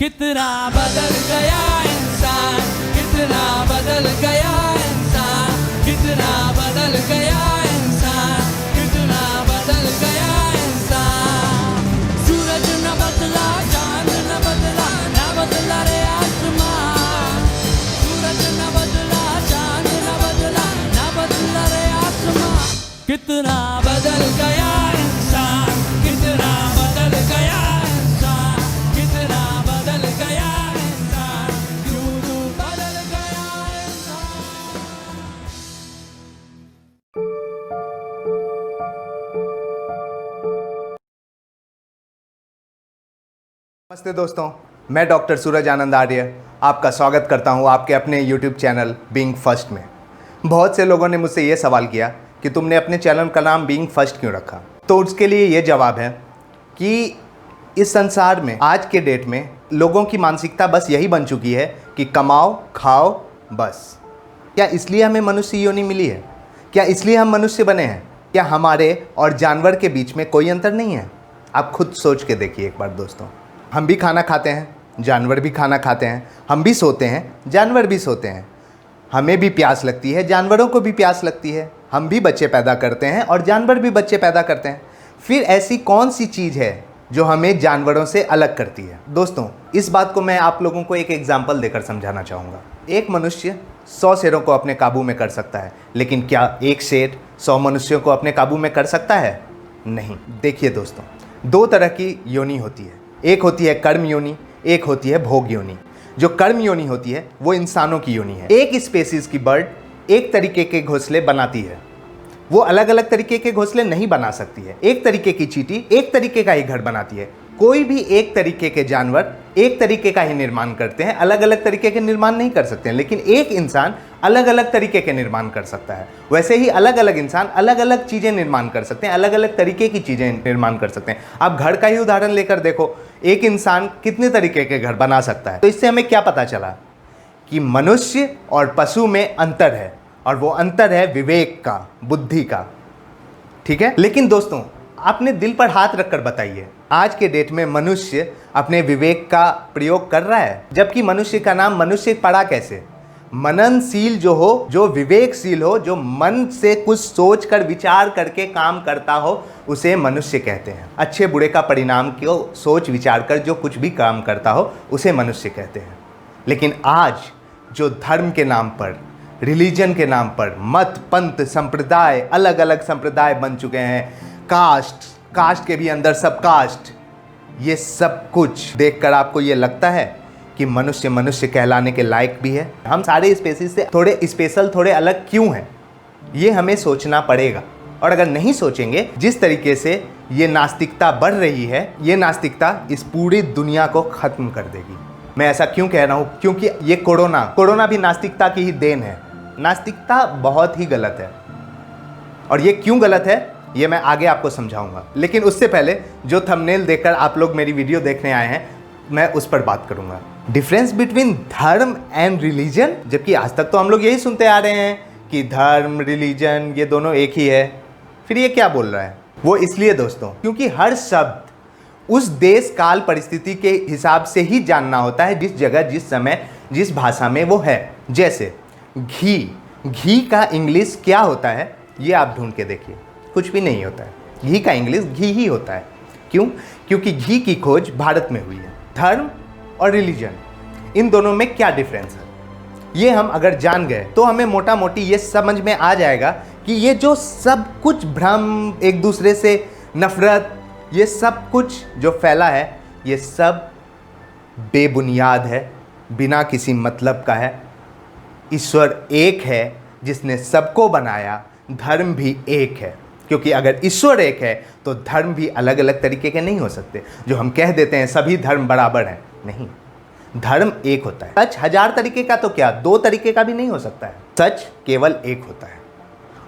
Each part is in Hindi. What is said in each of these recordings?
कितना बदल गया इंसान, कितना बदल गया इंसान, कितना बदल गया इंसान, कितना बदल गया इंसान। सूरज न बदला, चांद न बदला, न बदला रे आसमान। सूरज न बदला, चांद न बदला, न बदला रे आसमान। कितना बदल गया इंसान, कितना बदल गया इंसान, कितना बदल गया इंसान, क्यों तू बदल गया इंसान। नमस्ते दोस्तों, मैं डॉक्टर सूरज आनंद आर्य आपका स्वागत करता हूं आपके अपने YouTube चैनल बीइंग फर्स्ट में। बहुत से लोगों ने मुझसे ये सवाल किया कि तुमने अपने चैनल का नाम बीइंग फर्स्ट क्यों रखा। तो उसके लिए ये जवाब है कि इस संसार में आज के डेट में लोगों की मानसिकता बस यही बन चुकी है कि कमाओ खाओ बस। क्या इसलिए हमें मनुष्य योनि मिली है? क्या इसलिए हम मनुष्य बने हैं? क्या हमारे और जानवर के बीच में कोई अंतर नहीं है? आप खुद सोच के देखिए एक बार दोस्तों। हम भी खाना खाते हैं, जानवर भी खाना खाते हैं। हम भी सोते हैं, जानवर भी सोते हैं। हमें भी प्यास लगती है, जानवरों को भी प्यास लगती है। हम भी बच्चे पैदा करते हैं और जानवर भी बच्चे पैदा करते हैं। फिर ऐसी कौन सी चीज़ है जो हमें जानवरों से अलग करती है? दोस्तों, इस बात को मैं आप लोगों को एक एग्जाम्पल देकर समझाना चाहूँगा। एक मनुष्य 100 शेरों को अपने काबू में कर सकता है, लेकिन क्या एक शेर 100 मनुष्यों को अपने काबू में कर सकता है? नहीं। देखिए दोस्तों, दो तरह की योनि होती है। एक होती है कर्म योनि, एक होती है भोग योनि। जो कर्म योनि होती है वो इंसानों की योनि है। एक स्पेसीज की बर्ड एक तरीके के घोंसले बनाती है, वो अलग अलग तरीके के घोंसले नहीं बना सकती है। एक तरीके की चींटी एक तरीके का ही घर बनाती है। कोई भी एक तरीके के जानवर एक तरीके का ही निर्माण करते हैं, अलग अलग तरीके के निर्माण नहीं कर सकते हैं। लेकिन एक इंसान अलग अलग तरीके के निर्माण कर सकता है। वैसे ही अलग अलग इंसान अलग अलग चीज़ें निर्माण कर सकते हैं, अलग अलग तरीके की चीज़ें निर्माण कर सकते हैं। आप घर का ही उदाहरण लेकर देखो, एक इंसान कितने तरीके के घर बना सकता है। तो इससे हमें क्या पता चला कि मनुष्य और पशु में अंतर है, और वो अंतर है विवेक का, बुद्धि का। ठीक है। लेकिन दोस्तों, आपने दिल पर हाथ रखकर बताइए, आज के डेट में मनुष्य अपने विवेक का प्रयोग कर रहा है? जबकि मनुष्य का नाम मनुष्य पड़ा कैसे? मननशील जो हो, जो विवेकशील हो, जो मन से कुछ सोच कर विचार करके काम करता हो, उसे मनुष्य कहते हैं। अच्छे बुरे का परिणाम को सोच विचार कर जो कुछ भी काम करता हो, उसे मनुष्य कहते हैं। लेकिन आज जो धर्म के नाम पर, रिलीजन के नाम पर मत पंथ संप्रदाय, अलग अलग संप्रदाय बन चुके हैं, कास्ट के भी अंदर सब कास्ट, ये सब कुछ देखकर आपको ये लगता है कि मनुष्य मनुष्य कहलाने के लायक भी है? हम सारे स्पेसीज से थोड़े स्पेशल, थोड़े अलग क्यों हैं? ये हमें सोचना पड़ेगा। और अगर नहीं सोचेंगे, जिस तरीके से ये नास्तिकता बढ़ रही है, ये नास्तिकता इस पूरी दुनिया को खत्म कर देगी। मैं ऐसा क्यों कह रहा हूँ? क्योंकि ये कोरोना भी नास्तिकता की ही देन है। नास्तिकता बहुत ही गलत है, और ये क्यों गलत है ये मैं आगे आपको समझाऊंगा। लेकिन उससे पहले जो थंबनेल देखकर आप लोग मेरी वीडियो देखने आए हैं, मैं उस पर बात करूंगा। डिफरेंस बिटवीन धर्म एंड रिलीजन। जबकि आज तक तो हम लोग यही सुनते आ रहे हैं कि धर्म रिलीजन ये दोनों एक ही है। फिर ये क्या बोल रहा है? वो इसलिए दोस्तों, क्योंकि हर शब्द उस देश काल परिस्थिति के हिसाब से ही जानना होता है, जिस जगह, जिस समय, जिस भाषा में वो है। जैसे घी का इंग्लिश क्या होता है ये आप ढूंढ के देखिए, कुछ भी नहीं होता है। घी का इंग्लिश घी ही होता है। क्यों? क्योंकि घी की खोज भारत में हुई है। धर्म और रिलीजन, इन दोनों में क्या डिफरेंस है, ये हम अगर जान गए तो हमें मोटा मोटी ये समझ में आ जाएगा कि ये जो सब कुछ भ्रम, एक दूसरे से नफरत, ये सब कुछ जो फैला है, ये सब बेबुनियाद है, बिना किसी मतलब का है। ईश्वर एक है जिसने सबको बनाया। धर्म भी एक है, क्योंकि अगर ईश्वर एक है तो धर्म भी अलग अलग तरीके के नहीं हो सकते। जो हम कह देते हैं सभी धर्म बराबर हैं, नहीं, धर्म एक होता है। सच 1000 तरीके का तो क्या, 2 तरीके का भी नहीं हो सकता है। सच केवल एक होता है,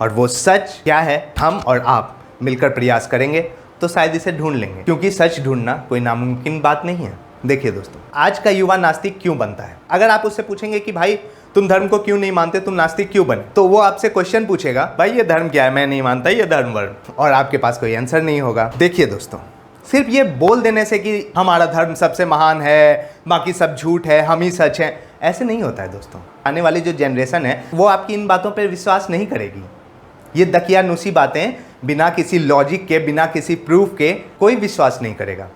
और वो सच क्या है, हम और आप मिलकर प्रयास करेंगे तो शायद इसे ढूंढ लेंगे, क्योंकि सच ढूंढना कोई नामुमकिन बात नहीं है। देखिए दोस्तों, आज का युवा नास्तिक क्यों बनता है? अगर आप उससे पूछेंगे कि भाई तुम धर्म को क्यों नहीं मानते, तुम नास्तिक क्यों बने, तो वो आपसे क्वेश्चन पूछेगा, भाई ये धर्म क्या है, मैं नहीं मानता, ये धर्म वर्ण, और आपके पास कोई आंसर नहीं होगा। देखिए दोस्तों, सिर्फ ये बोल देने से कि हमारा धर्म सबसे महान है, बाकी सब झूठ है, हम ही सच हैं, ऐसे नहीं होता है दोस्तों। आने वाली जो जनरेशन है वो आपकी इन बातों पर विश्वास नहीं करेगी। ये दकियानुसी बातें बिना किसी लॉजिक के, बिना किसी प्रूफ के कोई विश्वास नहीं करेगा।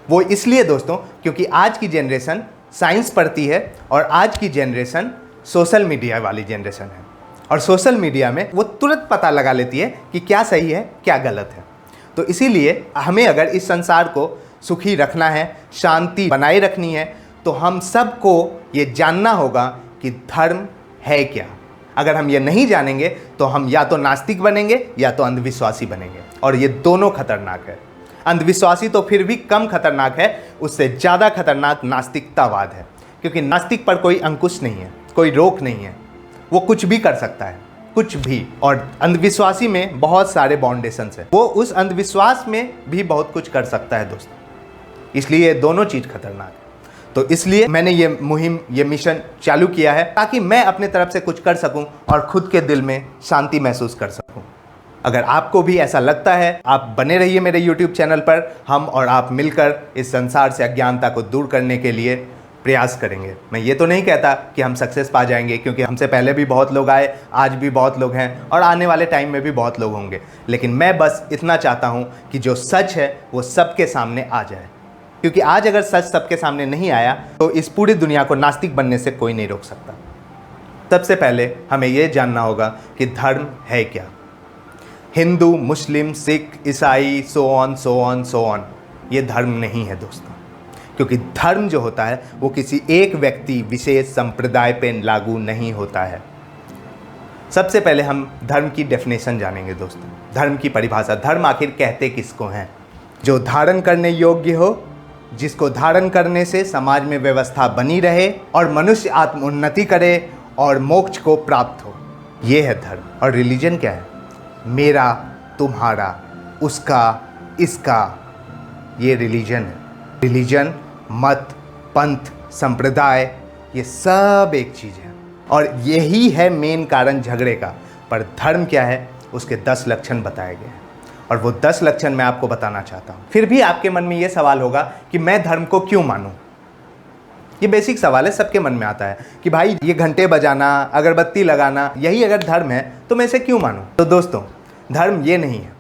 वो इसलिए दोस्तों क्योंकि आज की जनरेशन साइंस पढ़ती है और आज की जनरेशन सोशल मीडिया वाली जनरेशन है, और सोशल मीडिया में वो तुरंत पता लगा लेती है कि क्या सही है क्या गलत है। तो इसीलिए हमें अगर इस संसार को सुखी रखना है, शांति बनाए रखनी है, तो हम सबको ये जानना होगा कि धर्म है क्या। अगर हम ये नहीं जानेंगे तो हम या तो नास्तिक बनेंगे या तो अंधविश्वासी बनेंगे, और ये दोनों खतरनाक है। अंधविश्वासी तो फिर भी कम खतरनाक है, उससे ज़्यादा खतरनाक नास्तिकतावाद है, क्योंकि नास्तिक पर कोई अंकुश नहीं है, कोई रोक नहीं है, वो कुछ भी कर सकता है, कुछ भी। और अंधविश्वासी में बहुत सारे बाउंडेशंस हैं, वो उस अंधविश्वास में भी बहुत कुछ कर सकता है दोस्तों। इसलिए ये दोनों चीज़ खतरनाक है। तो इसलिए मैंने ये मुहिम, ये मिशन चालू किया है ताकि मैं अपने तरफ से कुछ कर सकूं और खुद के दिल में शांति महसूस कर सकूं। अगर आपको भी ऐसा लगता है, आप बने रहिए मेरे YouTube चैनल पर। हम और आप मिलकर इस संसार से अज्ञानता को दूर करने के लिए प्रयास करेंगे। मैं ये तो नहीं कहता कि हम सक्सेस पा जाएंगे, क्योंकि हमसे पहले भी बहुत लोग आए, आज भी बहुत लोग हैं और आने वाले टाइम में भी बहुत लोग होंगे। लेकिन मैं बस इतना चाहता हूँ कि जो सच है वो सबके सामने आ जाए, क्योंकि आज अगर सच सबके सामने नहीं आया तो इस पूरी दुनिया को नास्तिक बनने से कोई नहीं रोक सकता। सबसे पहले हमें ये जानना होगा कि धर्म है क्या। हिंदू, मुस्लिम, सिख, ईसाई, सो ऑन, ये धर्म नहीं है दोस्तों। क्योंकि धर्म जो होता है वो किसी एक व्यक्ति विशेष संप्रदाय पे लागू नहीं होता है। सबसे पहले हम धर्म की डेफिनेशन जानेंगे दोस्तों, धर्म की परिभाषा। धर्म आखिर कहते किसको हैं? जो धारण करने योग्य हो, जिसको धारण करने से समाज में व्यवस्था बनी रहे और मनुष्य आत्मोन्नति करे और मोक्ष को प्राप्त हो, ये है धर्म। और रिलीजन क्या है? मेरा, तुम्हारा, उसका, इसका, ये रिलीजन है। रिलीजन, मत, पंथ, संप्रदाय, ये सब एक चीज़ है, और यही है मेन कारण झगड़े का। पर धर्म क्या है, उसके 10 लक्षण बताए गए हैं, और वो 10 लक्षण मैं आपको बताना चाहता हूँ। फिर भी आपके मन में ये सवाल होगा कि मैं धर्म को क्यों मानूं? ये बेसिक सवाल है, सबके मन में आता है कि भाई ये घंटे बजाना, अगरबत्ती लगाना, यही अगर धर्म है तो मैं इसे क्यों मानूं? तो दोस्तों, धर्म ये नहीं है।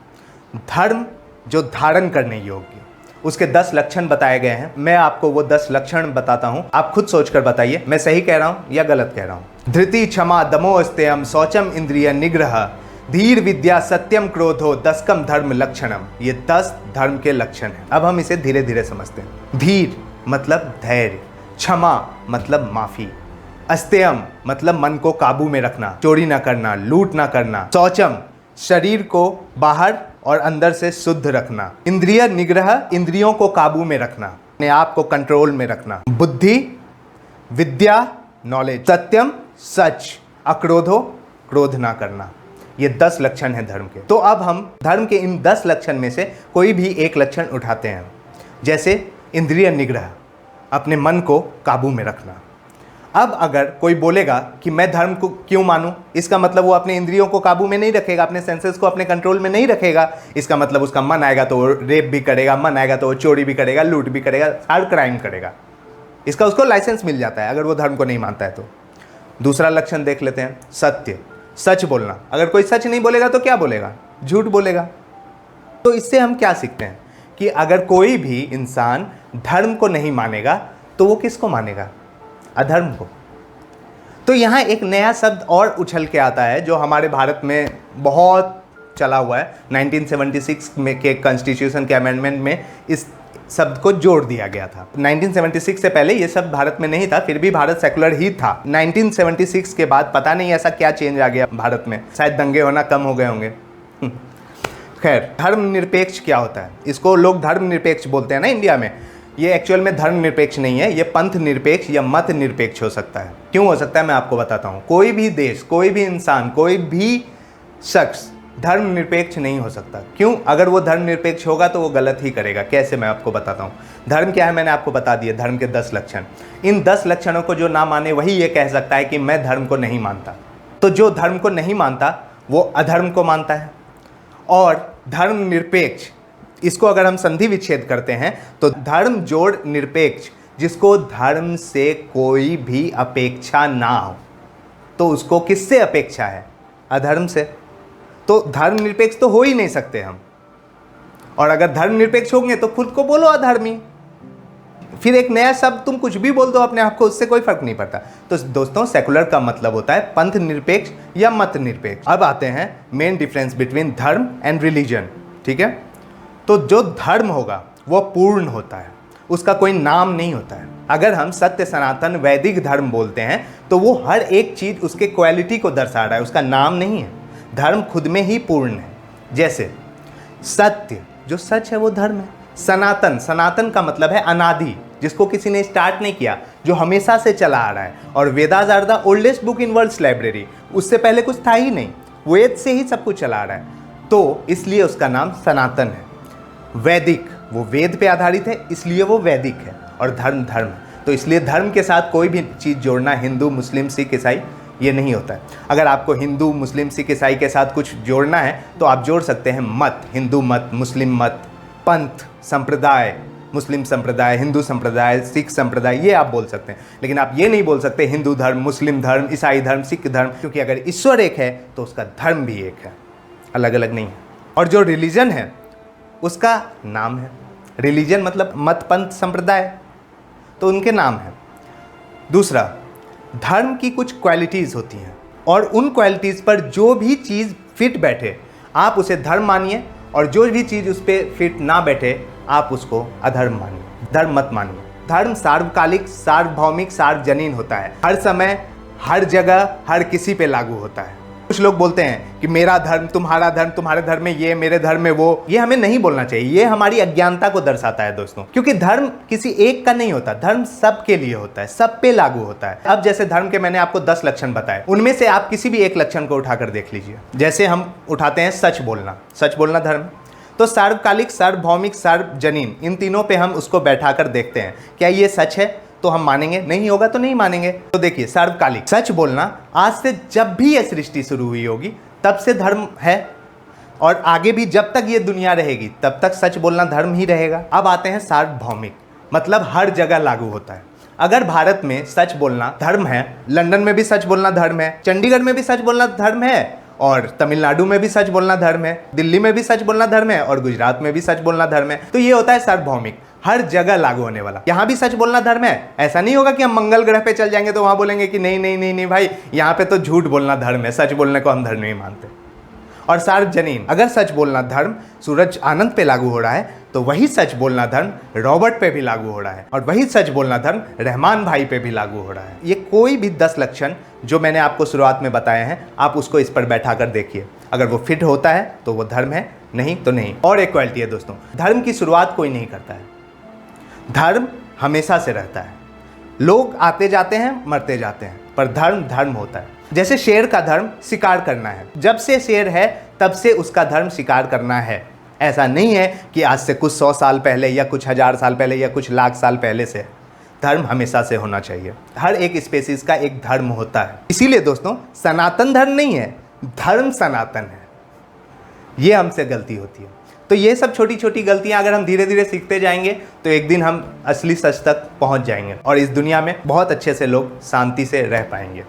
धर्म जो धारण करने योग्य, उसके 10 लक्षण बताए गए हैं। मैं आपको वो 10 लक्षण बताता हूं, आप खुद सोचकर बताइए मैं सही कह रहा हूं या गलत कह रहा हूं। धृति, क्षमा, दमोस्तेयम, शौचम, इंद्रिय निग्रह, धीर, विद्या, सत्यम, क्रोधो, 10कम धर्म लक्षणम। ये 10 धर्म के लक्षण हैं। अब हम इसे धीरे धीरे समझते हैं। धीर मतलब धैर्य, क्षमा मतलब माफी, अस्तेयम मतलब मन को काबू में रखना, चोरी ना करना, लूट ना करना, शौचम शरीर को बाहर और अंदर से शुद्ध रखना, इंद्रिय निग्रह इंद्रियों को काबू में रखना, अपने आप को कंट्रोल में रखना, बुद्धि, विद्या नॉलेज, सत्यम सच, अक्रोधो क्रोध ना करना। ये 10 लक्षण हैं धर्म के। तो अब हम धर्म के इन 10 लक्षण में से कोई भी एक लक्षण उठाते हैं, जैसे इंद्रिय निग्रह, अपने मन को काबू में रखना। अब अगर कोई बोलेगा कि मैं धर्म को क्यों मानूं, इसका मतलब वो अपने इंद्रियों को काबू में नहीं रखेगा, अपने सेंसेस को अपने कंट्रोल में नहीं रखेगा। इसका मतलब उसका मन आएगा तो वो रेप भी करेगा, मन आएगा तो वो चोरी भी करेगा, लूट भी करेगा, हर क्राइम करेगा। इसका उसको लाइसेंस मिल जाता है अगर वो धर्म को नहीं मानता है तो। दूसरा लक्षण देख लेते हैं, सत्य, सच बोलना। अगर कोई सच नहीं बोलेगा तो क्या बोलेगा? झूठ बोलेगा। तो इससे हम क्या सीखते हैं कि अगर कोई भी इंसान धर्म को नहीं मानेगा तो वो किसको मानेगा? अधर्म को। तो यहाँ एक नया शब्द और उछल के आता है जो हमारे भारत में बहुत चला हुआ है। 1976 में के कॉन्स्टिट्यूशन के अमेंडमेंट में इस शब्द को जोड़ दिया गया था। 1976 से पहले ये शब्द भारत में नहीं था, फिर भी भारत सेकुलर ही था। 1976 के बाद पता नहीं ऐसा क्या चेंज आ गया भारत में, शायद दंगे होना कम हो गए होंगे। खैर, धर्मनिरपेक्ष क्या होता है? इसको लोग धर्मनिरपेक्ष बोलते हैं ना इंडिया में। ये एक्चुअल में धर्मनिरपेक्ष नहीं है, ये पंथ निरपेक्ष या मत निरपेक्ष हो सकता है। क्यों हो सकता है मैं आपको बताता हूँ। कोई भी देश, कोई भी इंसान, कोई भी शख्स धर्मनिरपेक्ष नहीं हो सकता। क्यों? अगर वो धर्मनिरपेक्ष होगा तो वो गलत ही करेगा। कैसे? मैं आपको बताता हूँ। धर्म क्या है मैंने आपको बता दिया, धर्म के 10 लक्षण। इन 10 लक्षणों को जो ना माने वही ये कह सकता है कि मैं धर्म को नहीं मानता। तो जो धर्म को नहीं मानता वो अधर्म को मानता है। और धर्मनिरपेक्ष इसको अगर हम संधि विच्छेद करते हैं तो धर्म जोड़ निरपेक्ष, जिसको धर्म से कोई भी अपेक्षा ना हो, तो उसको किससे अपेक्षा है? अधर्म से। तो धर्म निरपेक्ष तो हो ही नहीं सकते हम, और अगर धर्म निरपेक्ष होंगे तो खुद को बोलो अधर्मी। फिर एक नया शब्द तुम कुछ भी बोल दो अपने आप को, उससे कोई फर्क नहीं पड़ता। तो दोस्तों, सेकुलर का मतलब होता है पंथ निरपेक्ष या मत निरपेक्ष। अब आते हैं मेन डिफरेंस बिटवीन धर्म एंड रिलीजन। ठीक है, तो जो धर्म होगा वो पूर्ण होता है, उसका कोई नाम नहीं होता है। अगर हम सत्य सनातन वैदिक धर्म बोलते हैं तो वो हर एक चीज उसके क्वालिटी को दर्शा रहा है, उसका नाम नहीं है। धर्म खुद में ही पूर्ण है। जैसे सत्य, जो सच है वो धर्म है। सनातन, सनातन का मतलब है अनादि, जिसको किसी ने स्टार्ट नहीं किया, जो हमेशा से चला आ रहा है। और Vedas are the oldest book in world's library, उससे पहले कुछ था ही नहीं, वेद से ही सब कुछ चला आ रहा है, तो इसलिए उसका नाम सनातन है। वैदिक, वो वेद पे आधारित है, इसलिए वो वैदिक है। और धर्म धर्म है, तो इसलिए धर्म के साथ कोई भी चीज़ जोड़ना, हिंदू मुस्लिम सिख ईसाई, ये नहीं होता है। अगर आपको हिंदू मुस्लिम सिख ईसाई के साथ कुछ जोड़ना है तो आप जोड़ सकते हैं मत, हिंदू मत, मुस्लिम मत, पंथ, संप्रदाय, मुस्लिम संप्रदाय, हिंदू संप्रदाय, सिख संप्रदाय, ये आप बोल सकते हैं। लेकिन आप ये नहीं बोल सकते हिंदू धर्म, मुस्लिम धर्म, ईसाई धर्म, सिख धर्म, क्योंकि अगर ईश्वर एक है तो उसका धर्म भी एक है, अलग अलग नहीं है। और जो रिलीजन है उसका नाम है। रिलीजन मतलब मत, पंथ, संप्रदाय, तो उनके नाम है। दूसरा, धर्म की कुछ क्वालिटीज़ होती हैं, और उन क्वालिटीज़ पर जो भी चीज़ फिट बैठे आप उसे धर्म मानिए, और जो भी चीज़ उस पर फिट ना बैठे आप उसको अधर्म मानिए, धर्म मत मानिए। धर्म सार्वकालिक, सार्वभौमिक, सार्वजनीन होता है, हर समय, हर जगह, हर किसी पे लागू होता है। कुछ लोग बोलते हैं कि मेरा धर्म, तुम्हारा धर्म, तुम्हारे धर्म में ये, मेरे धर्म में वो। ये हमें नहीं बोलना चाहिए, ये हमारी अज्ञानता को दर्शाता है दोस्तों, क्योंकि धर्म किसी एक का नहीं होता, धर्म सबके लिए होता है, सब पे लागू होता है। अब जैसे धर्म के मैंने आपको 10 लक्षण बताए, उनमें से आप किसी भी एक लक्षण को उठाकर देख लीजिए। जैसे हम उठाते हैं सच बोलना, सच बोलना धर्म, तो सार्वकालिक, सार्वभौमिक, सार्वजनीन, इन तीनों पे हम उसको बैठाकर देखते हैं, क्या ये सच है तो हम मानेंगे, नहीं होगा तो नहीं मानेंगे। तो देखिए, सार्वकालिक, सच बोलना आज से जब भी ये सृष्टि शुरू हुई होगी तब से धर्म है, और आगे भी जब तक ये दुनिया रहेगी तब तक सच बोलना धर्म ही रहेगा। अब आते हैं सार्वभौमिक, मतलब हर जगह लागू होता है। अगर भारत में सच बोलना धर्म है, लंदन में भी सच बोलना धर्म है, चंडीगढ़ में भी सच बोलना धर्म है, और तमिलनाडु में भी सच बोलना धर्म है, दिल्ली में भी सच बोलना धर्म है, और गुजरात में भी सच बोलना धर्म है। तो ये होता है सार्वभौमिक, हर जगह लागू होने वाला। यहाँ भी सच बोलना धर्म है। ऐसा नहीं होगा कि हम मंगल ग्रह पे चल जाएंगे तो वहां बोलेंगे कि नहीं नहीं नहीं नहीं भाई, यहाँ पे तो झूठ बोलना धर्म है, सच बोलने को हम धर्म नहीं मानते। और सार्वजनीन, अगर सच बोलना धर्म सूरज आनंद पे लागू हो रहा है तो वही सच बोलना धर्म रॉबर्ट पे भी लागू हो रहा है, और वही सच बोलना धर्म रहमान भाई पे भी लागू हो रहा है। ये कोई भी 10 लक्षण जो मैंने आपको शुरुआत में बताए हैं, आप उसको इस पर बैठा कर देखिए, अगर वो फिट होता है तो वो धर्म है, नहीं तो नहीं। और एक क्वालिटी है दोस्तों, धर्म की शुरुआत कोई नहीं करता है, धर्म हमेशा से रहता है। लोग आते जाते हैं, मरते जाते हैं, पर धर्म धर्म होता है। जैसे शेर का धर्म शिकार करना है, जब से शेर है तब से उसका धर्म शिकार करना है। ऐसा नहीं है कि आज से कुछ 100 साल पहले या कुछ 1000 साल पहले या कुछ लाख साल पहले से। धर्म हमेशा से होना चाहिए, हर एक स्पेसीज का एक धर्म होता है। इसीलिए दोस्तों, सनातन धर्म नहीं है, धर्म सनातन है। ये हमसे गलती होती है। तो ये सब छोटी छोटी गलतियां अगर हम धीरे धीरे सीखते जाएंगे तो एक दिन हम असली सच तक पहुंच जाएंगे, और इस दुनिया में बहुत अच्छे से लोग शांति से रह पाएंगे।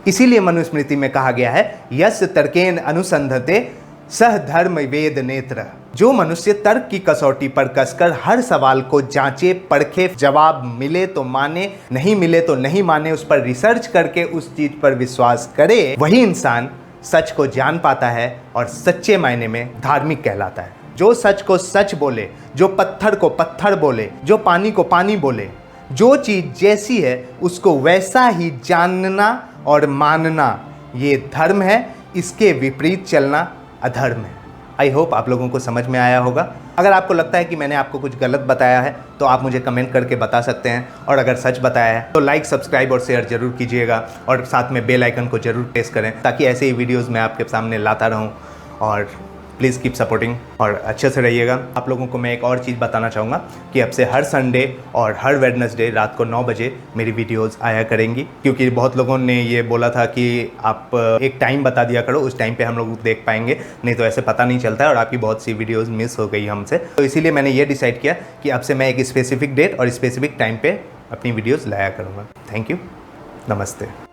इसीलिए मनुस्मृति में कहा गया है, यस्य तर्केन अनुसंधते सह धर्म वेद नेत्र। जो मनुष्य तर्क की कसौटी पर कसकर हर सवाल को जांचे, परखे, जवाब मिले तो माने, नहीं मिले तो नहीं माने, उस पर रिसर्च करके उस चीज पर विश्वास करे, वही इंसान सच को जान पाता है और सच्चे मायने में धार्मिक कहलाता है। जो सच को सच बोले, जो पत्थर को पत्थर बोले, जो पानी को पानी बोले, जो चीज जैसी है उसको वैसा ही जानना और मानना, ये धर्म है। इसके विपरीत चलना अधर्म है। आई होप आप लोगों को समझ में आया होगा। अगर आपको लगता है कि मैंने आपको कुछ गलत बताया है तो आप मुझे कमेंट करके बता सकते हैं, और अगर सच बताया है तो लाइक, सब्सक्राइब और शेयर जरूर कीजिएगा, और साथ में बेल आइकन को जरूर प्रेस करें ताकि ऐसे ही वीडियोज़ मैं आपके सामने लाता रहूँ। और प्लीज़ कीप सपोर्टिंग और अच्छे से रहिएगा। आप लोगों को मैं एक और चीज़ बताना चाहूँगा कि अब से हर संडे और हर वेडनेसडे रात को 9 बजे मेरी वीडियोस आया करेंगी, क्योंकि बहुत लोगों ने ये बोला था कि आप एक टाइम बता दिया करो, उस टाइम पे हम लोग देख पाएंगे, नहीं तो ऐसे पता नहीं चलता है और आपकी बहुत सी वीडियोस मिस हो गई हमसे। तो इसीलिए मैंने ये डिसाइड किया कि अब से मैं एक स्पेसिफिक डेट और स्पेसिफिक टाइम पे अपनी वीडियोज़ लाया करूँगा। थैंक यू, नमस्ते।